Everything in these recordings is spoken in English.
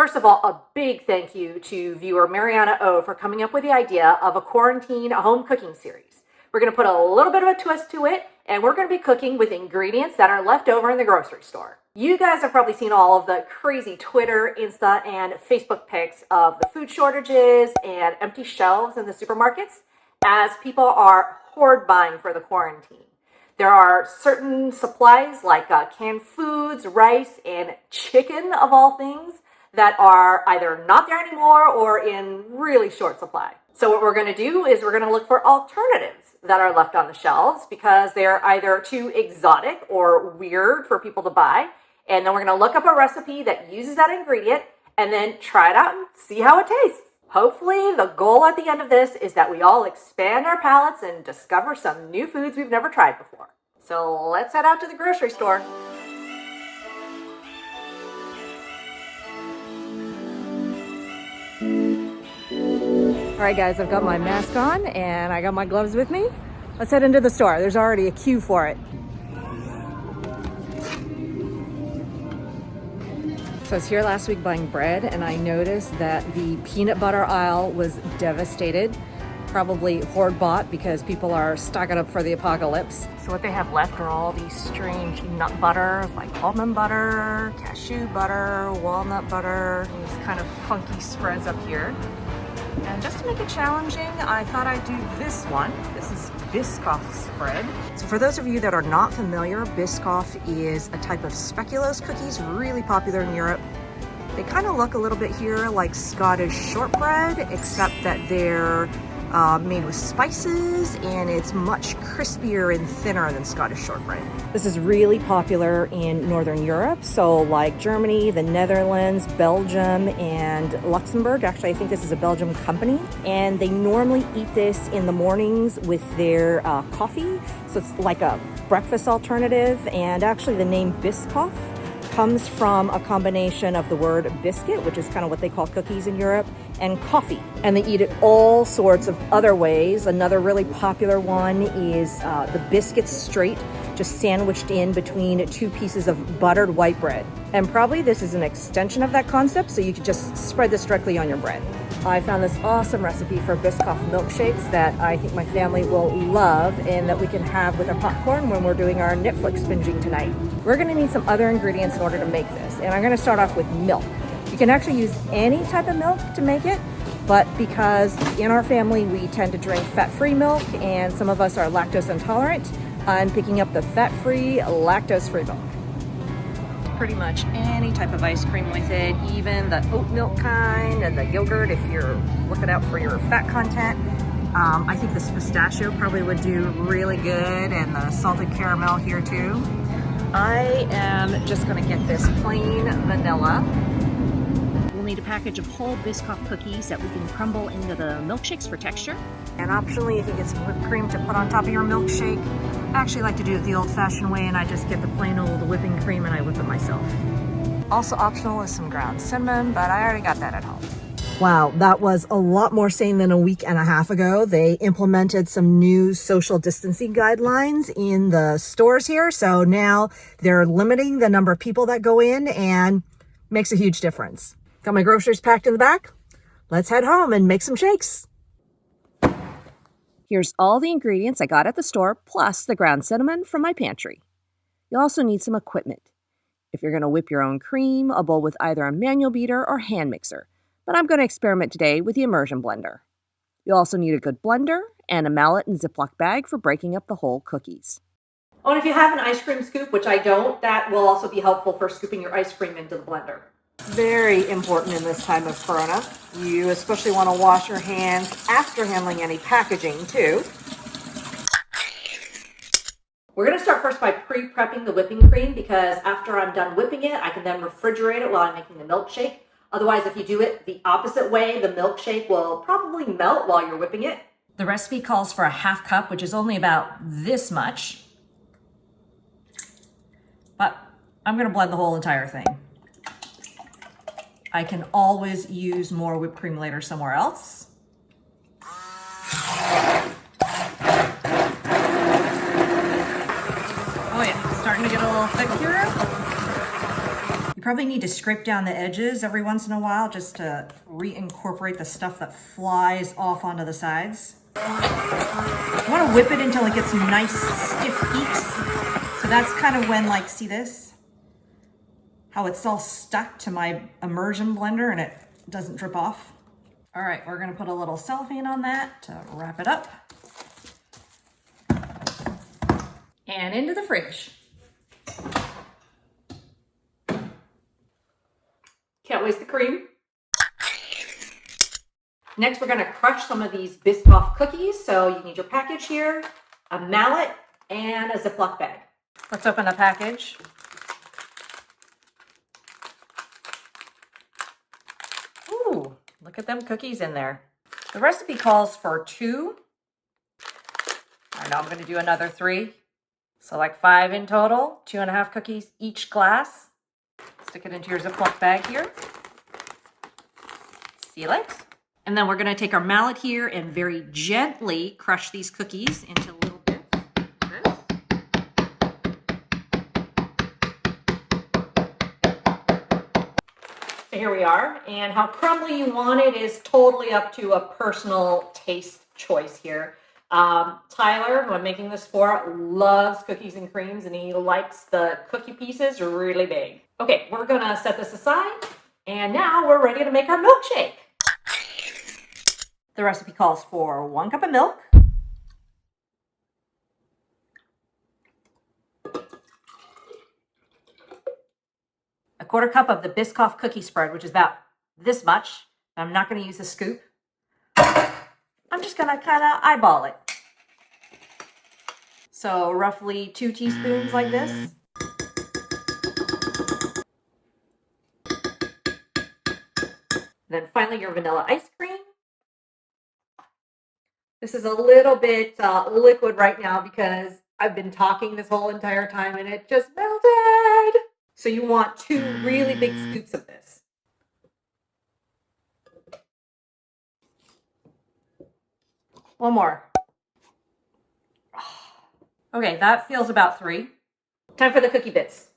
First of all, a big thank you to viewer Mariana O for coming up with the idea of a quarantine home cooking series. We're going to put a little bit of a twist to it, and we're going to be cooking with ingredients that are left over in the grocery store. You guys have probably seen all of the crazy Twitter, Insta, and Facebook pics of the food shortages and empty shelves in the supermarkets as people are hoard buying for the quarantine. There are certain supplies like canned foods, rice, and chicken of all things that are either not there anymore or in really short supply. So what we're going to do is we're going to look for alternatives that are left on the shelves because they're either too exotic or weird for people to buy. And then we're going to look up a recipe that uses that ingredient and then try it out and see how it tastes. Hopefully the goal at the end of this is that we all expand our palates and discover some new foods we've never tried before. So let's head out to the grocery store. All right, guys, I've got my mask on and I got my gloves with me. Let's head into the store. There's already a queue for it. So I was here last week buying bread and I noticed that the peanut butter aisle was devastated. Probably hoard bought because people are stocking up for the apocalypse. So what they have left are all these strange nut butters like almond butter, cashew butter, walnut butter, these kind of funky spreads up here. And just to make it challenging, I thought I'd do this one. This is Biscoff spread. So for those of you that are not familiar, Biscoff is a type of speculoos cookies, really popular in Europe. They kind of look a little bit here like Scottish shortbread, except that they're made with spices and it's much crispier and thinner than Scottish shortbread. This is really popular in Northern Europe, so like Germany, the Netherlands, Belgium, and Luxembourg. Actually, I think this is a Belgium company, and they normally eat this in the mornings with their coffee, so it's like a breakfast alternative. And actually the name Biscoff comes from a combination of the word biscuit, which is kind of what they call cookies in Europe, and coffee. And they eat it all sorts of other ways. Another really popular one is the biscuit straight, just sandwiched in between two pieces of buttered white bread. And probably this is an extension of that concept, so you could just spread this directly on your bread. I found this awesome recipe for Biscoff milkshakes that I think my family will love and that we can have with our popcorn when we're doing our Netflix binging tonight. We're gonna need some other ingredients in order to make this, and I'm gonna start off with milk. You can actually use any type of milk to make it, but because in our family we tend to drink fat-free milk and some of us are lactose intolerant, I'm picking up the fat-free, lactose-free milk. Pretty much any type of ice cream with it, even the oat milk kind and the yogurt if you're looking out for your fat content. I think this pistachio probably would do really good, and the salted caramel here too. I am just gonna get this plain vanilla. We'll need a package of whole Biscoff cookies that we can crumble into the milkshakes for texture. And optionally, you can get some whipped cream to put on top of your milkshake. I actually like to do it the old-fashioned way, and I just get the plain old whipping cream and I whip it myself. Also optional is some ground cinnamon, but I already got that at home. Wow, that was a lot more sane than a week and a half ago. They implemented some new social distancing guidelines in the stores here, so now they're limiting the number of people that go in and makes a huge difference. Got my groceries packed in the back. Let's head home and make some shakes. Here's all the ingredients I got at the store, plus the ground cinnamon from my pantry. You'll also need some equipment. If you're going to whip your own cream, a bowl with either a manual beater or hand mixer, but I'm going to experiment today with the immersion blender. You'll also need a good blender and a mallet and Ziploc bag for breaking up the whole cookies. Oh, and if you have an ice cream scoop, which I don't, that will also be helpful for scooping your ice cream into the blender. Very important in this time of Corona. You especially want to wash your hands after handling any packaging too. We're going to start first by pre-prepping the whipping cream because after I'm done whipping it, I can then refrigerate it while I'm making the milkshake. Otherwise, if you do it the opposite way, the milkshake will probably melt while you're whipping it. The recipe calls for a half cup, which is only about this much. But I'm going to blend the whole entire thing. I can always use more whipped cream later somewhere else. Oh yeah, starting to get a little thick here. You probably need to scrape down the edges every once in a while just to reincorporate the stuff that flies off onto the sides. I want to whip it until it gets nice stiff peaks. So that's kind of when, like, see this? How it's all stuck to my immersion blender and it doesn't drip off. All right, we're gonna put a little cellophane on that to wrap it up. And into the fridge. Can't waste the cream. Next, we're gonna crush some of these Biscoff cookies. So you need your package here, a mallet, and a Ziploc bag. Let's open the package. Ooh, look at them cookies in there. The recipe calls for 2. I know I'm gonna do another 3. So like 5 in total, 2.5 cookies each glass. Stick it into your Ziploc bag here. Seal it. And then we're gonna take our mallet here and very gently crush these cookies into little bits. So here we are, and how crumbly you want it is totally up to a personal taste choice here. Tyler, who I'm making this for, loves cookies and creams, and he likes the cookie pieces really big. Okay, we're gonna set this aside, and now we're ready to make our milkshake. The recipe calls for 1 cup of milk, a 1/4 cup of the Biscoff cookie spread, which is about this much. I'm not gonna use a scoop. I'm just gonna kind of eyeball it. So roughly 2 teaspoons like this. Then finally your vanilla ice cream. This is a little bit liquid right now because I've been talking this whole entire time and it just melted. So you want 2 really big scoops of this. One more. Okay, that feels about 3. Time for the cookie bits.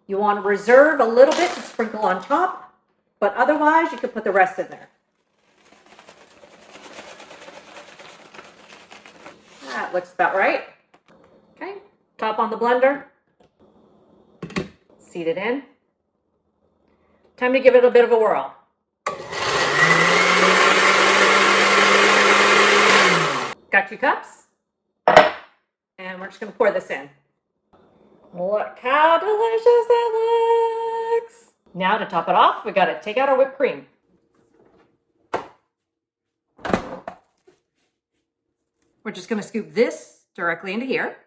You want to reserve a little bit to sprinkle on top, but otherwise you could put the rest in there. That looks about right. Okay, top on the blender. Seed it in. Time to give it a bit of a whirl. Got 2 cups. And we're just going to pour this in. Look how delicious it looks. Now to top it off, we got to take out our whipped cream. We're just going to scoop this directly into here.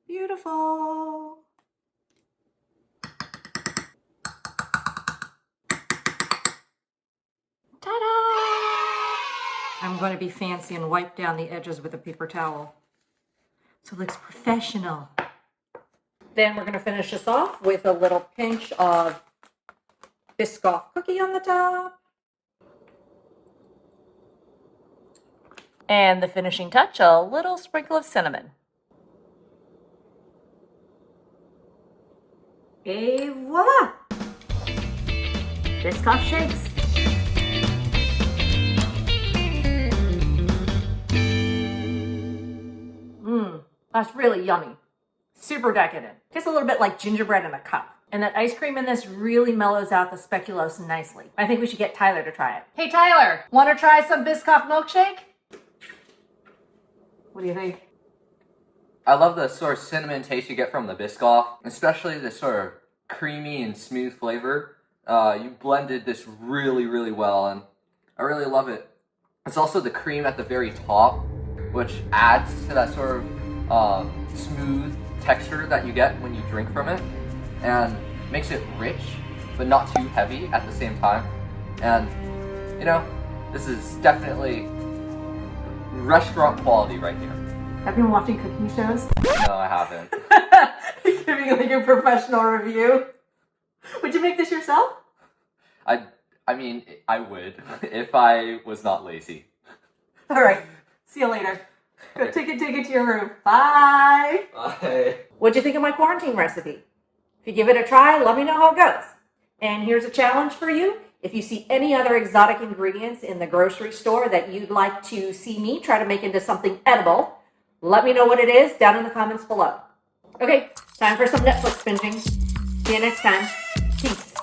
Beautiful. Ta-da! I'm going to be fancy and wipe down the edges with a paper towel so it looks professional. Then we're going to finish this off with a little pinch of Biscoff cookie on the top. And the finishing touch, a little sprinkle of cinnamon. Et voila! Biscoff shakes. That's really yummy. Super decadent. Tastes a little bit like gingerbread in a cup. And that ice cream in this really mellows out the speculoos nicely. I think we should get Tyler to try it. Hey Tyler, want to try some Biscoff milkshake? What do you think? I love the sort of cinnamon taste you get from the Biscoff, especially the sort of creamy and smooth flavor. You blended this really, really well, and I really love it. It's also the cream at the very top, which adds to that sort of smooth texture that you get when you drink from it, and makes it rich, but not too heavy at the same time. And, you know, this is definitely restaurant quality right here. Have you been watching cooking shows? No, I haven't. Giving like a professional review. Would you make this yourself? I mean, I would if I was not lazy. All right. See you later. Go take it to your room. Bye. Bye. What'd you think of my quarantine recipe? If you give it a try, let me know how it goes. And here's a challenge for you. If you see any other exotic ingredients in the grocery store that you'd like to see me try to make into something edible, let me know what it is down in the comments below. Okay, time for some Netflix binging. See you next time. Peace.